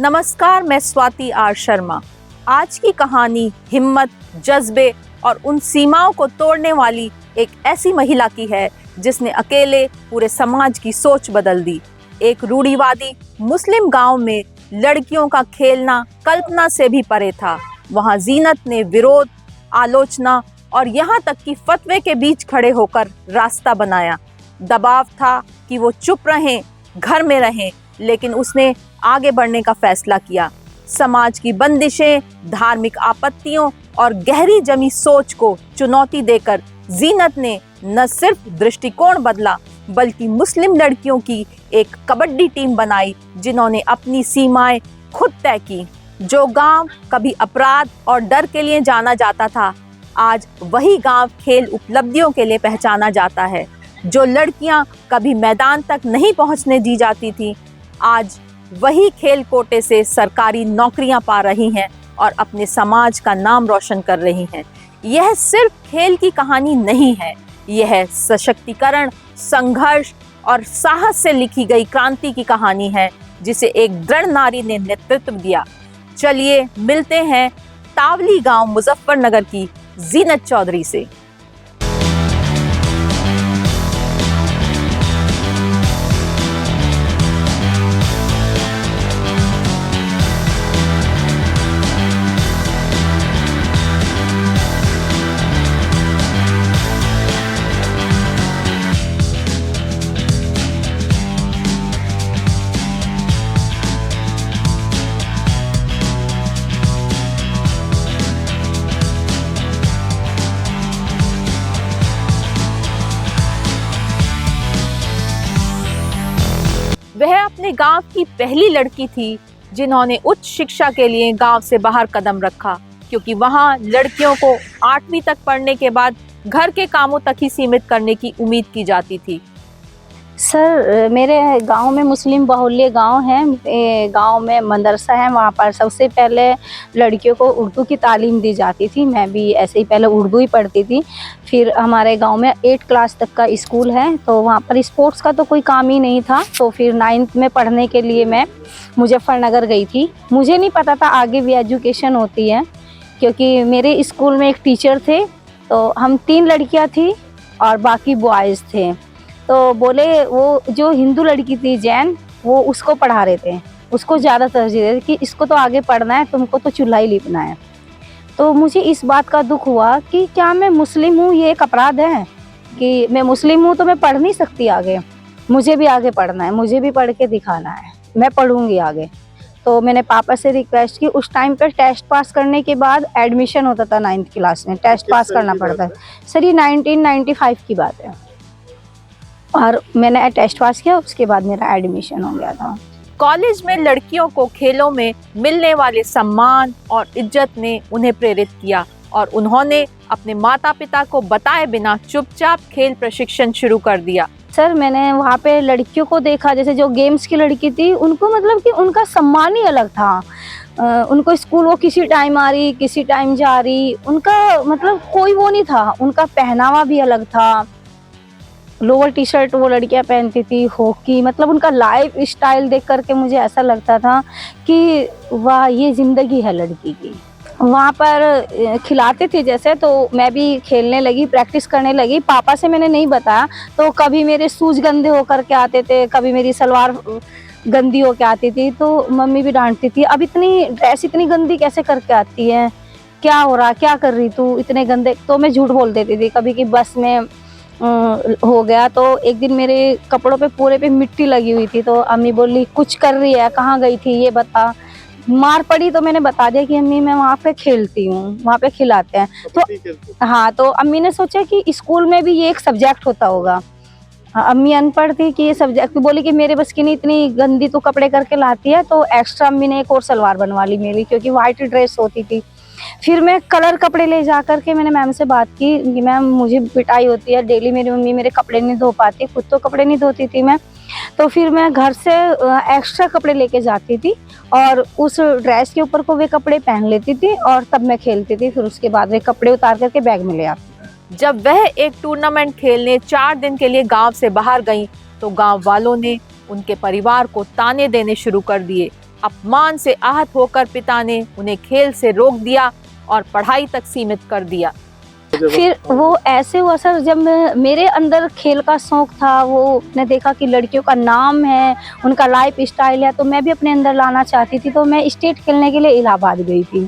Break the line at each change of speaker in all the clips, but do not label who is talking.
नमस्कार, मैं स्वाति आर शर्मा। आज की कहानी हिम्मत, जज्बे और उन सीमाओं को तोड़ने वाली एक ऐसी महिला की है जिसने अकेले पूरे समाज की सोच बदल दी। एक रूढ़िवादी मुस्लिम गांव में लड़कियों का खेलना कल्पना से भी परे था। वहां जीनत ने विरोध, आलोचना और यहाँ तक कि फतवे के बीच खड़े होकर रास्ता बनाया। दबाव था कि वो चुप रहें, घर में रहें, लेकिन उसने आगे बढ़ने का फैसला किया। समाज की बंदिशें, धार्मिक आपत्तियों और गहरी जमी सोच को चुनौती देकर जीनत ने न सिर्फ दृष्टिकोण बदला, बल्कि मुस्लिम लड़कियों की एक कबड्डी टीम बनाई जिन्होंने अपनी सीमाएं खुद तय की। जो गांव कभी अपराध और डर के लिए जाना जाता था, आज वही गांव खेल उपलब्धियों के लिए पहचाना जाता है। जो लड़कियां कभी मैदान तक नहीं पहुंचने दी जाती थी, आज वही खेल कोटे से सरकारी नौकरियां पा रही हैं और अपने समाज का नाम रोशन कर रही हैं। यह सिर्फ खेल की कहानी नहीं है, यह सशक्तिकरण, संघर्ष और साहस से लिखी गई क्रांति की कहानी है जिसे एक दृढ़ नारी ने नेतृत्व दिया। चलिए मिलते हैं तावली गांव मुजफ्फरनगर की जीनत चौधरी से। वह अपने गांव की पहली लड़की थी जिन्होंने उच्च शिक्षा के लिए गांव से बाहर कदम रखा, क्योंकि वहां लड़कियों को 8वीं तक पढ़ने के बाद घर के कामों तक ही सीमित करने की उम्मीद की जाती थी।
सर, मेरे गांव में मुस्लिम बहुल्य गांव है। गांव में मदरसा है। वहाँ पर सबसे पहले लड़कियों को उर्दू की तालीम दी जाती थी। मैं भी ऐसे ही पहले उर्दू ही पढ़ती थी। फिर हमारे गांव में 8 क्लास तक का स्कूल है, तो वहाँ पर स्पोर्ट्स का तो कोई काम ही नहीं था। तो फिर 9th में पढ़ने के लिए मैं मुजफ्फरनगर गई थी। मुझे नहीं पता था आगे भी एजुकेशन होती है, क्योंकि मेरे स्कूल में एक टीचर थे, तो हम 3 लड़कियाँ थी और बाकी बॉयज़ थे। तो बोले वो जो हिंदू लड़की थी जैन, वो उसको पढ़ा रहे थे, उसको ज़्यादा तरजीह देते कि इसको तो आगे पढ़ना है, तुमको तो चूल्हा ही लिपना है। तो मुझे इस बात का दुख हुआ कि क्या मैं मुस्लिम हूँ, ये एक अपराध है कि मैं मुस्लिम हूँ तो मैं पढ़ नहीं सकती आगे। मुझे भी आगे पढ़ना है, मुझे भी पढ़ के दिखाना है, मैं पढ़ूँगी आगे। तो मैंने पापा से रिक्वेस्ट की। उस टाइम पर टेस्ट पास करने के बाद एडमिशन होता था 9th क्लास में, टेस्ट पास करना पड़ता है। सर, ये 1995 की बात है। और मैंने टेस्ट पास किया, उसके बाद मेरा एडमिशन हो गया था।
कॉलेज में लड़कियों को खेलों में मिलने वाले सम्मान और इज्जत ने उन्हें प्रेरित किया और उन्होंने अपने माता पिता को बताए बिना चुपचाप खेल प्रशिक्षण शुरू कर दिया।
सर, मैंने वहाँ पे लड़कियों को देखा, जैसे जो गेम्स की लड़की थी, उनको मतलब कि उनका सम्मान ही अलग था। उनको स्कूल वो किसी टाइम आ रही, किसी टाइम जा रही, उनका मतलब कोई वो नहीं था। उनका पहनावा भी अलग था। लोअर टी शर्ट वो लड़कियां पहनती थी, हॉकी, मतलब उनका लाइफ स्टाइल देख करके मुझे ऐसा लगता था कि वाह, ये ज़िंदगी है लड़की की। वहाँ पर खिलाते थे जैसे, तो मैं भी खेलने लगी, प्रैक्टिस करने लगी। पापा से मैंने नहीं बताया, तो कभी मेरे शूज़ गंदे होकर के आते थे, कभी मेरी सलवार गंदी होकर आती थी, तो मम्मी भी डांटती थी, अब इतनी ड्रेस इतनी गंदी कैसे करके आती है, क्या हो रहा, क्या कर रही तू, इतने गंदे। तो मैं झूठ बोल देती थी कभी कि बस में हो गया। तो एक दिन मेरे कपड़ों पे पूरे पे मिट्टी लगी हुई थी, तो अम्मी बोली कुछ कर रही है, कहाँ गई थी ये बता। मार पड़ी तो मैंने बता दिया कि अम्मी मैं वहाँ पे खेलती हूँ, वहाँ पे खिलाते हैं। तो हाँ, तो अम्मी ने सोचा कि स्कूल में भी ये एक सब्जेक्ट होता होगा। हाँ, अम्मी अनपढ़ थी कि ये सब्जेक्ट, बोली कि मेरे बस की नहीं, इतनी गंदी तो कपड़े करके लाती है। तो एक्स्ट्रा अम्मी ने एक और सलवार बनवा ली मेरी, क्योंकि वाइट ड्रेस होती थी। फिर मैं कलर कपड़े ले जा कर के मैंने मैम से बात की कि मैम मुझे पिटाई होती है, डेली मेरी मम्मी मेरे कपड़े नहीं धो पाती, खुद तो कपड़े नहीं धोती थी मैं। तो फिर मैं घर से एक्स्ट्रा कपड़े लेके जाती थी और उस ड्रेस के ऊपर को वे कपड़े पहन लेती थी और तब मैं खेलती थी। फिर उसके बाद वे कपड़े उतार करके बैग में ले आती।
जब वह एक टूर्नामेंट खेलने 4 दिन के लिए गांव से बाहर गईं, तो गांव वालों ने उनके परिवार को ताने देने शुरू कर दिए। अपमान से आहत होकर पिता ने उन्हें खेल से रोक दिया और पढ़ाई तक सीमित कर दिया।
फिर वो ऐसे हुआ सर, जब मेरे अंदर खेल का शौक था, वो ने देखा कि लड़कियों का नाम है, उनका लाइफ स्टाइल है, तो मैं भी अपने अंदर लाना चाहती थी। तो मैं स्टेट खेलने के लिए इलाहाबाद गई थी।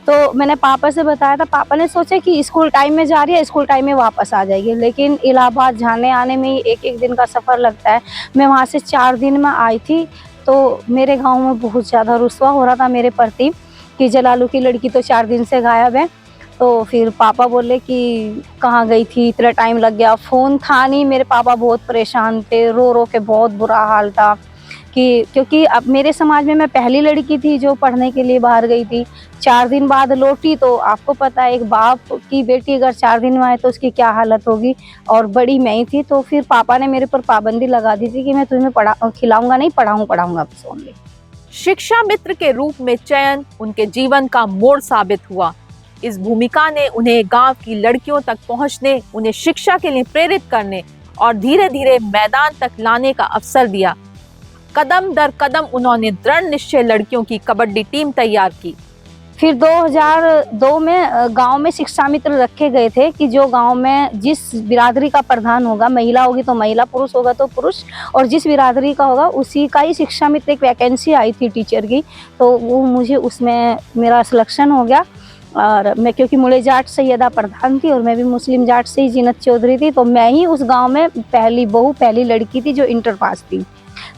तो मैंने पापा से बताया था, पापा ने सोचा कि स्कूल टाइम में जा रही है, स्कूल टाइम में वापस आ जाएगी, लेकिन इलाहाबाद जाने आने में ही एक दिन का सफ़र लगता है। मैं वहाँ से 4 दिन में आई थी। तो मेरे गाँव में बहुत ज़्यादा रुस्वा हो रहा था मेरे प्रति कि जलालू की लड़की तो 4 दिन से गायब है। तो फिर पापा बोले कि कहाँ गई थी, इतना टाइम लग गया, फ़ोन था नहीं। मेरे पापा बहुत परेशान थे, रो रो के बहुत बुरा हाल था कि क्योंकि अब मेरे समाज में मैं पहली लड़की थी जो पढ़ने के लिए बाहर गई थी। 4 दिन बाद लौटी, तो आपको पता है एक बाप की बेटी अगर 4 दिन में आए तो उसकी क्या हालत होगी, और बड़ी मैं ही थी। तो फिर पापा ने मेरे पर पाबंदी लगा दी थी कि मैं तुम्हें खिलाऊंगा नहीं, पढ़ाऊंगा बस ओनली।
शिक्षा मित्र के रूप में चयन उनके जीवन का मोड़ साबित हुआ। इस भूमिका ने उन्हें गांव की लड़कियों तक पहुंचने, उन्हें शिक्षा के लिए प्रेरित करने और धीरे धीरे मैदान तक लाने का अवसर दिया। कदम दर कदम उन्होंने दृढ़ निश्चय लड़कियों की कबड्डी टीम तैयार की।
फिर 2002 में गांव में शिक्षा मित्र रखे गए थे कि जो गांव में जिस बिरादरी का प्रधान होगा, महिला होगी तो महिला, पुरुष होगा तो पुरुष, और जिस बिरादरी का होगा उसी का ही शिक्षा मित्र। एक वैकेंसी आई थी टीचर की, तो वो मुझे उसमें मेरा सिलेक्शन हो गया। और मैं, क्योंकि मुड़े जाट सैयदा प्रधान थी और मैं भी मुस्लिम जाट से ही जीनत चौधरी थी, तो मैं ही उस गांव में पहली लड़की थी जो इंटर पास थी।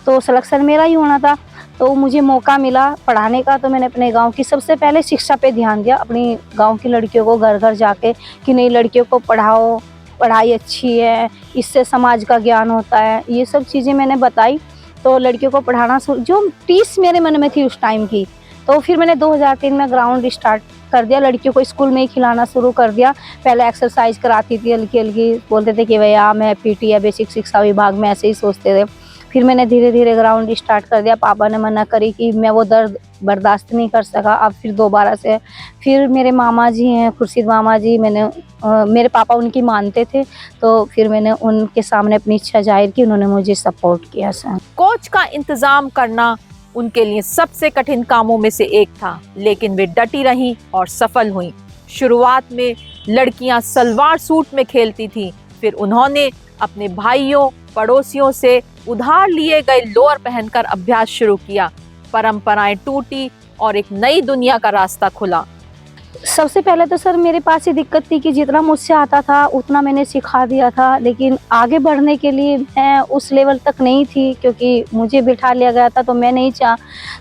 तो सिलेक्शन मेरा ही होना था। तो मुझे मौका मिला पढ़ाने का, तो मैंने अपने गांव की सबसे पहले शिक्षा पे ध्यान दिया, अपनी गांव की लड़कियों को घर घर जाके कि नहीं, लड़कियों को पढ़ाओ, पढ़ाई अच्छी है, इससे समाज का ज्ञान होता है, ये सब चीज़ें मैंने बताई। तो लड़कियों को पढ़ाना जो टीस मेरे मन में थी उस टाइम की, तो फिर मैंने 2003 में ग्राउंड स्टार्ट कर दिया। लड़कियों को स्कूल में ही खिलाना शुरू कर दिया। पहले एक्सरसाइज कराती थी हल्की हल्की, बोलते थे कि भैया मैं पीटी या बेसिक शिक्षा विभाग में, ऐसे ही सोचते थे। फिर मैंने धीरे धीरे ग्राउंड स्टार्ट कर दिया। पापा ने मना करी कि मैं वो दर्द बर्दाश्त नहीं कर सका। अब फिर दोबारा से फिर मेरे मामा जी हैं, खुर्शीद मामा जी, मेरे पापा उनकी मानते थे, तो फिर मैंने उनके सामने अपनी इच्छा जाहिर की, उन्होंने मुझे सपोर्ट किया सर।
कोच का इंतजाम करना उनके लिए सबसे कठिन कामों में से एक था, लेकिन वे डटी रहीं और सफल हुईं। शुरुआत में लड़कियां सलवार सूट में खेलती थीं, फिर उन्होंने अपने भाइयों पड़ोसियों से उधार लिए गए लोअर पहनकर अभ्यास शुरू किया। परंपराएं टूटी और एक नई दुनिया का रास्ता खुला।
सबसे पहले तो सर मेरे पास ये दिक्कत थी कि जितना मुझसे आता था उतना मैंने सिखा दिया था, लेकिन आगे बढ़ने के लिए मैं उस लेवल तक नहीं थी, क्योंकि मुझे बिठा लिया गया था तो मैं नहीं चाहा।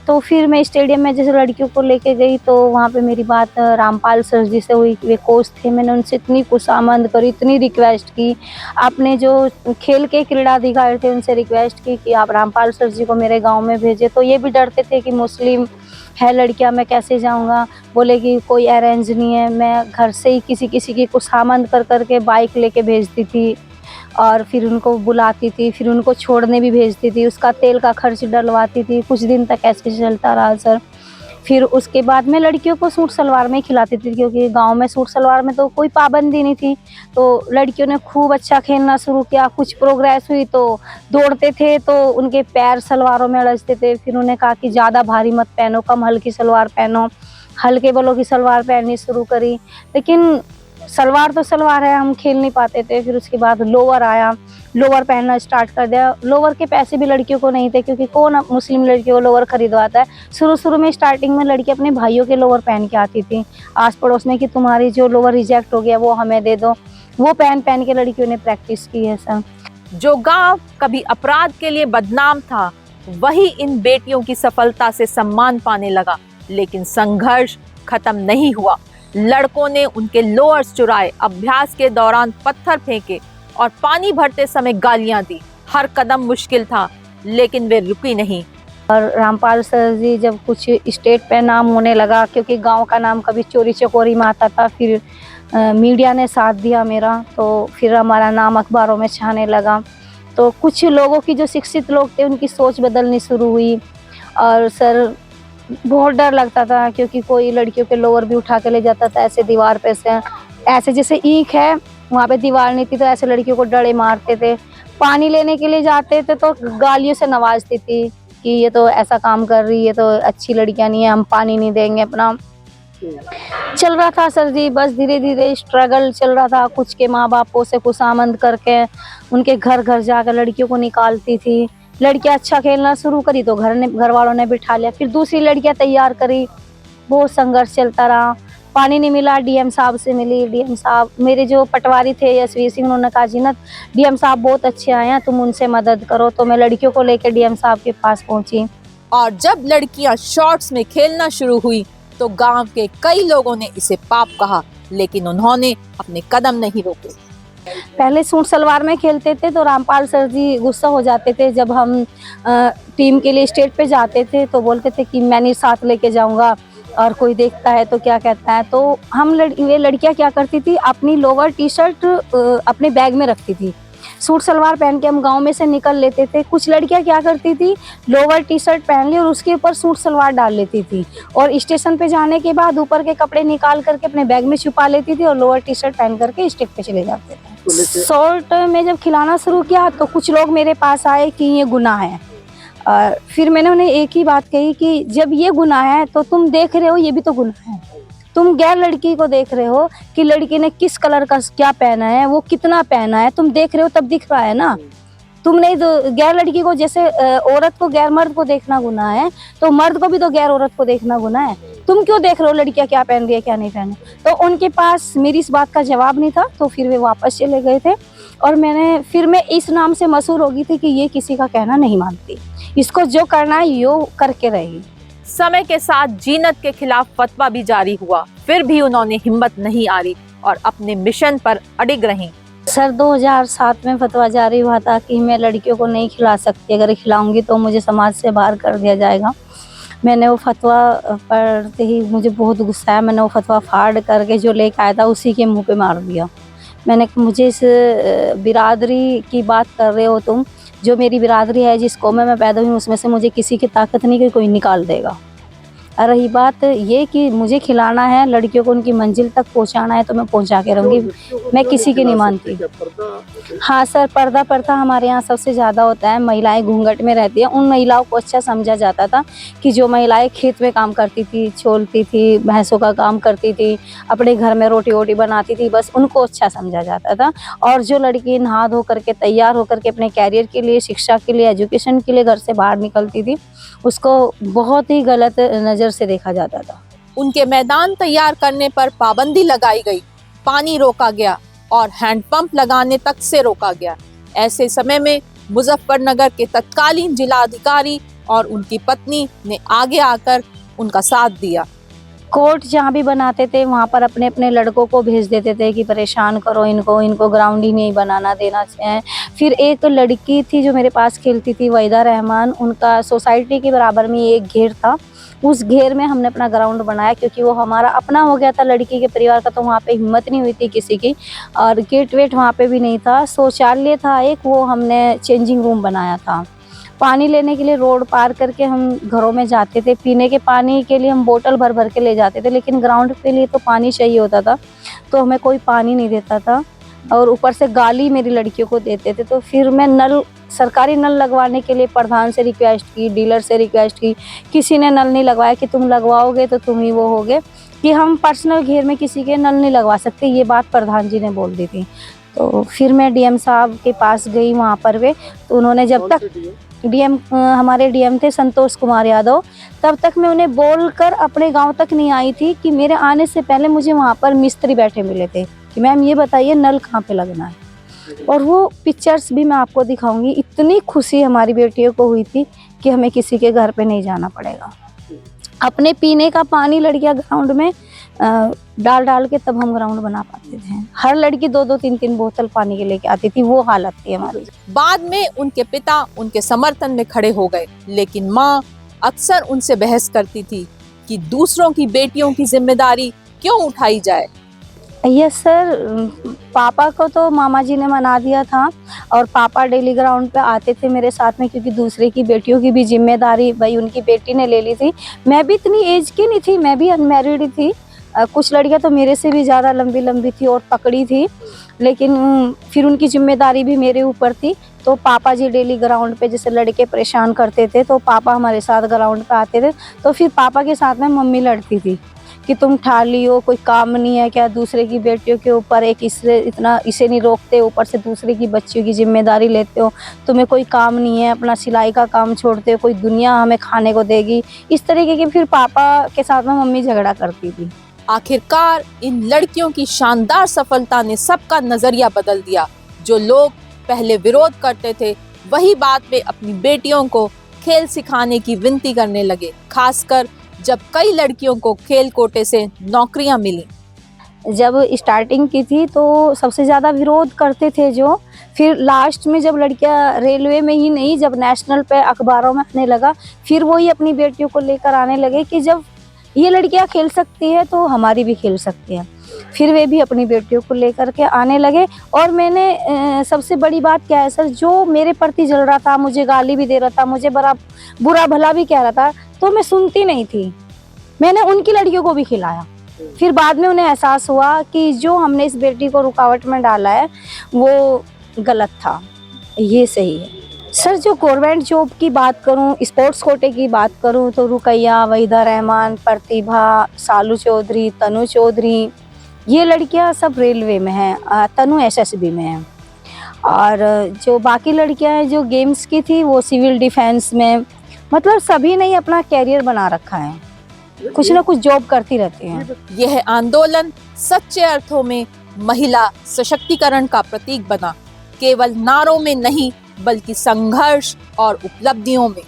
तो फिर मैं स्टेडियम में जैसे लड़कियों को लेके गई, तो वहाँ पे मेरी बात रामपाल सर जी से हुई। वे कोच थे, मैंने उनसे इतनी खुशामद करी, इतनी रिक्वेस्ट की। आपने जो खेल के क्रीड़ाधिकारी थे उनसे रिक्वेस्ट की कि आप रामपाल सर जी को मेरे गाँव में भेजें। तो ये भी डरते थे कि मुस्लिम है लड़कियां, मैं कैसे जाऊंगा। बोले कि कोई अरेंज नहीं है। मैं घर से ही किसी की खुशामद कर करके बाइक लेके भेजती थी, और फिर उनको बुलाती थी, फिर उनको छोड़ने भी भेजती थी, उसका तेल का खर्च डलवाती थी। कुछ दिन तक ऐसे चलता रहा सर। फिर उसके बाद मैं लड़कियों को सूट सलवार में ही खिलाती थी, क्योंकि गांव में सूट सलवार में तो कोई पाबंदी नहीं थी। तो लड़कियों ने खूब अच्छा खेलना शुरू किया। कुछ प्रोग्रेस हुई तो दौड़ते थे तो उनके पैर सलवारों में अड़चते थे। फिर उन्हें कहा कि ज़्यादा भारी मत पहनो, कम हल्की सलवार पहनो। हल्के बलों की सलवार पहननी शुरू करी, लेकिन सलवार तो सलवार है, हम खेल नहीं पाते थे। फिर उसके बाद लोअर आया, लोअर पहनना स्टार्ट कर दिया। लोअर के पैसे भी लड़कियों को नहीं थे, क्योंकि कौन अब मुस्लिम लड़कियों को लोअर खरीदवाता है। शुरू में स्टार्टिंग में लड़की अपने भाइयों के लोअर पहन के आती थी आस पड़ोस में कि तुम्हारी जो लोअर रिजेक्ट हो गया वो हमें दे दो। वो पहन के लड़कियों ने प्रैक्टिस की है सर।
जो गांव कभी अपराध के लिए बदनाम था, वही इन बेटियों की सफलता से सम्मान पाने लगा। लेकिन संघर्ष खत्म नहीं हुआ। लड़कों ने उनके लोअर्स चुराए, अभ्यास के दौरान पत्थर फेंके और पानी भरते समय गालियां दी। हर कदम मुश्किल था, लेकिन वे रुकी नहीं।
और रामपाल सर जी जब कुछ स्टेट पे नाम होने लगा, क्योंकि गांव का नाम कभी चोरी चकोरी में आता था, फिर मीडिया ने साथ दिया मेरा, तो फिर हमारा नाम अखबारों में छाने लगा। तो कुछ लोगों की, जो शिक्षित लोग थे, उनकी सोच बदलनी शुरू हुई। और सर बहुत डर लगता था, क्योंकि कोई लड़कियों के लोअर भी उठा के ले जाता था ऐसे दीवार पे से, ऐसे जैसे ईंख है वहाँ पे दीवार नहीं थी, तो ऐसे लड़कियों को डरे मारते थे। पानी लेने के लिए जाते थे तो गालियों से नवाजती थी। कि ये तो ऐसा काम कर रही है, ये तो अच्छी लड़कियां नहीं है, हम पानी नहीं देंगे अपना। चल रहा था सर जी, बस धीरे धीरे स्ट्रगल चल रहा था। कुछ के माँ बापों से खुशामंद करके उनके घर घर जाकर लड़कियों को निकालती थी। लड़कियां अच्छा खेलना शुरू करी तो घर वालों ने बिठा लिया, फिर दूसरी लड़कियां तैयार करी। बहुत संघर्ष चलता रहा। पानी नहीं मिला, डीएम साहब से मिली। डीएम साहब मेरे जो पटवारी थे यशवीर सिंह, उन्होंने कहा जीनत डीएम साहब बहुत अच्छे आए हैं, तुम उनसे मदद करो। तो मैं लड़कियों को लेकर डीएम साहब के पास पहुंची।
और जब लड़कियां शॉर्ट्स में खेलना शुरू हुई तो गांव के कई लोगों ने इसे पाप कहा, लेकिन उन्होंने अपने कदम नहीं रोके।
पहले सूट सलवार में खेलते थे तो रामपाल सर जी गुस्सा हो जाते थे। जब हम टीम के लिए स्टेट पे जाते थे तो बोलते थे कि मैं नहीं साथ लेके जाऊंगा, और कोई देखता है तो क्या कहता है। तो हम वे लड़कियां क्या करती थी, अपनी लोअर टी शर्ट अपने बैग में रखती थी। सूट सलवार पहन के हम गांव में से निकल लेते थे। कुछ लड़कियां क्या करती थी, लोअर टी शर्ट पहन ली और उसके ऊपर सूट सलवार डाल लेती थी, और स्टेशन पे जाने के बाद ऊपर के कपड़े निकाल करके अपने बैग में छुपा लेती थी और लोअर टी शर्ट पहन करके स्टेट पे चले जाते थे। शॉर्ट में जब खिलाना शुरू किया तो कुछ लोग मेरे पास आए कि ये गुनाह है। फिर मैंने उन्हें एक ही बात कही कि जब ये गुनाह है तो तुम देख रहे हो ये भी तो गुनाह है। तुम गैर लड़की को देख रहे हो कि लड़की ने किस कलर का क्या पहना है, वो कितना पहना है, तुम देख रहे हो तब दिख रहा है ना। तुम नहीं तो गैर लड़की को, जैसे औरत को गैर मर्द को देखना गुनाह है, तो मर्द को भी तो गैर औरत को देखना गुनाह है। तुम क्यों देख रहे हो लड़कियां क्या पहन रही है क्या नहीं पहन रही। तो उनके पास मेरी इस बात का जवाब नहीं था, तो फिर वे वापस चले गए थे। और मैं इस नाम से मशहूर हो गई थी कि ये किसी का कहना नहीं मानती, इसको जो करना है यो करके रहेगी।
समय के साथ जीनत के खिलाफ फतवा भी जारी हुआ, फिर भी उन्होंने हिम्मत नहीं हारी और अपने मिशन पर अडिग रहीं।
सर 2007 में फतवा जारी हुआ था कि मैं लड़कियों को नहीं खिला सकती, अगर खिलाऊंगी तो मुझे समाज से बाहर कर दिया जाएगा। मैंने वो फतवा पढ़ते ही मुझे बहुत गुस्सा आया। मैंने वो फतवा फाड़ करके जो लेके आया था उसी के मुंह पे मार दिया। मैंने कहा मुझे इस बिरादरी की बात कर रहे हो तुम, जो मेरी बिरादरी है, जिस कौम में मैं पैदा हुई हूँ, उसमें से मुझे किसी की ताकत नहीं कि कोई निकाल देगा। और रही बात ये कि मुझे खिलाना है, लड़कियों को उनकी मंजिल तक पहुंचाना है, तो मैं पहुंचा के रहूँगी, मैं किसी की नहीं मानती। हाँ सर, पर्दा प्रथा हमारे यहाँ सबसे ज़्यादा होता है। महिलाएं घूंघट में रहती हैं। उन महिलाओं को अच्छा समझा जाता था कि जो महिलाएं खेत में काम करती थी, छोलती थी, भैंसों का काम करती थी, अपने घर में रोटी वोटी बनाती थी, बस उनको अच्छा समझा जाता था। और जो लड़की नहा धो करके तैयार होकर के अपने कैरियर के लिए, शिक्षा के लिए, एजुकेशन के लिए घर से बाहर निकलती थी, उसको बहुत ही गलत नज़र से देखा जाता था।
उनके मैदान तैयार करने पर पाबंदी लगाई गई, पानी रोका गया और हैंडपंप लगाने तक से रोका गया। ऐसे समय में मुजफ्फरनगर के तत्कालीन जिलाधिकारी और उनकी पत्नी ने आगे आकर उनका साथ दिया।
कोर्ट जहाँ भी बनाते थे वहाँ पर अपने अपने लड़कों को भेज देते थे कि परेशान करो इनको ग्राउंड ही नहीं बनाना देना चाहिए। फिर एक लड़की थी जो मेरे पास खेलती थी, वहीदा रहमान, उनका सोसाइटी के बराबर में एक घेर था, उस घेर में हमने अपना ग्राउंड बनाया, क्योंकि वो हमारा अपना हो गया था लड़की के परिवार का, तो वहाँ पे हिम्मत नहीं हुई थी किसी की, और गेट वेट वहाँ पे भी नहीं था। शौचालय था एक, वो हमने चेंजिंग रूम बनाया था। पानी लेने के लिए रोड पार करके हम घरों में जाते थे, पीने के पानी के लिए हम बोतल भर भर के ले जाते थे, लेकिन ग्राउंड के लिए तो पानी चाहिए होता था, तो हमें कोई पानी नहीं देता था, और ऊपर से गाली मेरी लड़कियों को देते थे। तो फिर मैं सरकारी नल लगवाने के लिए प्रधान से रिक्वेस्ट की, डीलर से रिक्वेस्ट की, किसी ने नल नहीं लगवाया कि तुम लगवाओगे तो तुम ही वो होगे, कि हम पर्सनल घेर में किसी के नल नहीं लगवा सकते, ये बात प्रधान जी ने बोल दी थी। तो फिर मैं डीएम साहब के पास गई वहाँ पर वे, तो उन्होंने जब तक हमारे डीएम थे संतोष कुमार यादव, तब तक मैं उन्हें बोलकर अपने गांव तक नहीं आई थी कि मेरे आने से पहले मुझे वहाँ पर मिस्त्री बैठे मिले थे कि मैम ये बताइए नल कहाँ पे लगना है, और वो पिक्चर्स भी मैं आपको दिखाऊंगी। इतनी खुशी हमारी बेटियों को हुई थी कि हमें किसी के घर पे नहीं जाना पड़ेगा। अपने पीने का पानी लड़कियां ग्राउंड में डाल डाल के तब हम ग्राउंड बना पाते थे। हर लड़की 2-2 3-3 बोतल पानी के लेके आती थी, वो हालत थी हमारी।
बाद में उनके पिता उनके समर्थन में खड़े हो गए, लेकिन माँ अक्सर उनसे बहस करती थी कि दूसरों की बेटियों की जिम्मेदारी क्यों उठाई जाए।
यस सर, पापा को तो मामा जी ने मना दिया था, और पापा डेली ग्राउंड पे आते थे मेरे साथ में, क्योंकि दूसरे की बेटियों की भी जिम्मेदारी भाई उनकी बेटी ने ले ली थी। मैं भी इतनी एज की नहीं थी, मैं भी अनमैरिड थी, कुछ लड़कियां तो मेरे से भी ज़्यादा लंबी लंबी थी और तकड़ी थी, लेकिन फिर उनकी जिम्मेदारी भी मेरे ऊपर थी। तो पापा जी डेली ग्राउंड पे जैसे लड़के परेशान करते थे तो पापा हमारे साथ ग्राउंड पे आते थे, तो फिर पापा के साथ में मम्मी लड़ती थी कि तुम ठाली हो, कोई काम नहीं है क्या, दूसरे की बेटियों के ऊपर एक इसे इतना इसे नहीं रोकते, ऊपर से दूसरे की बच्चियों की जिम्मेदारी लेते हो, तुम्हें कोई काम नहीं है, अपना सिलाई का काम छोड़ते हो, कोई दुनिया हमें खाने को देगी। इस तरीके के फिर पापा के साथ में मम्मी झगड़ा करती थी।
आखिरकार इन लड़कियों की शानदार सफलता ने सबका नजरिया बदल दिया। जो लोग पहले विरोध करते थे वही बाद में अपनी बेटियों को खेल सिखाने की विनती करने लगे, खासकर जब कई लड़कियों को खेल कोटे से नौकरियां मिली।
जब स्टार्टिंग की थी तो सबसे ज़्यादा विरोध करते थे जो, फिर लास्ट में जब लड़कियां रेलवे में ही नहीं, जब नेशनल पे अखबारों में आने लगा, फिर वही अपनी बेटियों को लेकर आने लगे कि जब ये लड़कियां खेल सकती है तो हमारी भी खेल सकती है। फिर वे भी अपनी बेटियों को लेकर के आने लगे। और मैंने सबसे बड़ी बात क्या है सर, जो मेरे प्रति जल रहा था, मुझे गाली भी दे रहा था, मुझे बड़ा बुरा भला भी कह रहा था, तो मैं सुनती नहीं थी। मैंने उनकी लड़कियों को भी खिलाया। फिर बाद में उन्हें एहसास हुआ कि जो हमने इस बेटी को रुकावट में डाला है वो गलत था, ये सही है। सर जो गवर्नमेंट जॉब की बात करूं, स्पोर्ट्स कोटे की बात करूं तो रुकैया, वहीदा रहमान, प्रतिभा, सालू चौधरी, तनु चौधरी, ये लड़कियां सब रेलवे में हैं, तनु एसएसबी में है। और जो बाकी लड़कियां हैं जो गेम्स की थी वो सिविल डिफेंस में, मतलब सभी ने अपना कैरियर बना रखा है, कुछ ना कुछ जॉब करती रहती हैं।
यह आंदोलन सच्चे अर्थों में महिला सशक्तिकरण का प्रतीक बना, केवल नारों में नहीं बल्कि संघर्ष और उपलब्धियों में।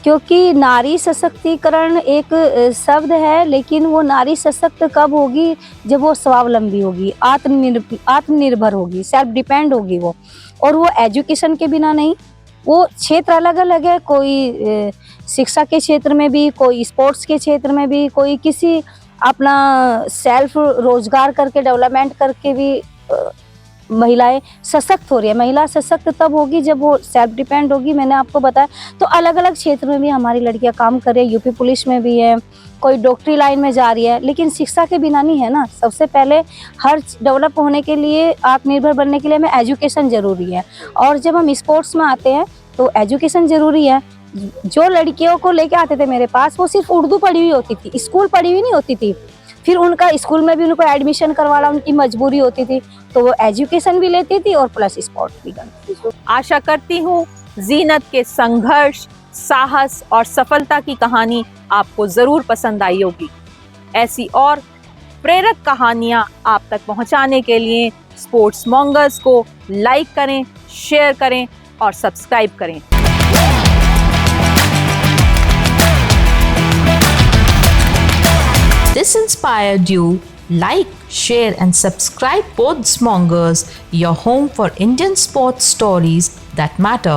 क्योंकि नारी सशक्तिकरण एक शब्द है, लेकिन वो नारी सशक्त कब होगी, जब वो स्वावलंबी होगी, आत्मनिर्भर होगी, सेल्फ डिपेंड होगी वो। और वो एजुकेशन के बिना नहीं, वो क्षेत्र अलग अलग है, कोई शिक्षा के क्षेत्र में भी, कोई स्पोर्ट्स के क्षेत्र में भी, कोई किसी अपना सेल्फ रोजगार करके डेवलपमेंट करके भी महिलाएं सशक्त हो रही है। महिला सशक्त तब होगी जब वो सेल्फ डिपेंड होगी, मैंने आपको बताया। तो अलग अलग क्षेत्र में भी हमारी लड़कियां काम कर रही है, यूपी पुलिस में भी है, कोई डॉक्टरी लाइन में जा रही है, लेकिन शिक्षा के बिना नहीं है ना। सबसे पहले हर डेवलप होने के लिए, आत्मनिर्भर बनने के लिए हमें एजुकेशन ज़रूरी है। और जब हम स्पोर्ट्स में आते हैं तो एजुकेशन ज़रूरी है। जो लड़कियों को लेके आते थे मेरे पास, वो सिर्फ उर्दू पढ़ी हुई होती थी, स्कूल पढ़ी हुई नहीं होती थी। फिर उनका स्कूल में भी उनको एडमिशन करवाना उनकी मजबूरी होती थी, तो वो एजुकेशन भी लेती थी और प्लस स्पोर्ट भी करती थी।
आशा करती हूँ जीनत के संघर्ष, साहस और सफलता की कहानी आपको जरूर पसंद आई होगी। ऐसी और प्रेरक कहानियां आप तक पहुंचाने के लिए स्पोर्ट्स मॉन्गर्स को लाइक करें, शेयर करें और सब्सक्राइब करें।
This inspired you? Like, share and subscribe Sports Mongers, your home for Indian sports stories that matter.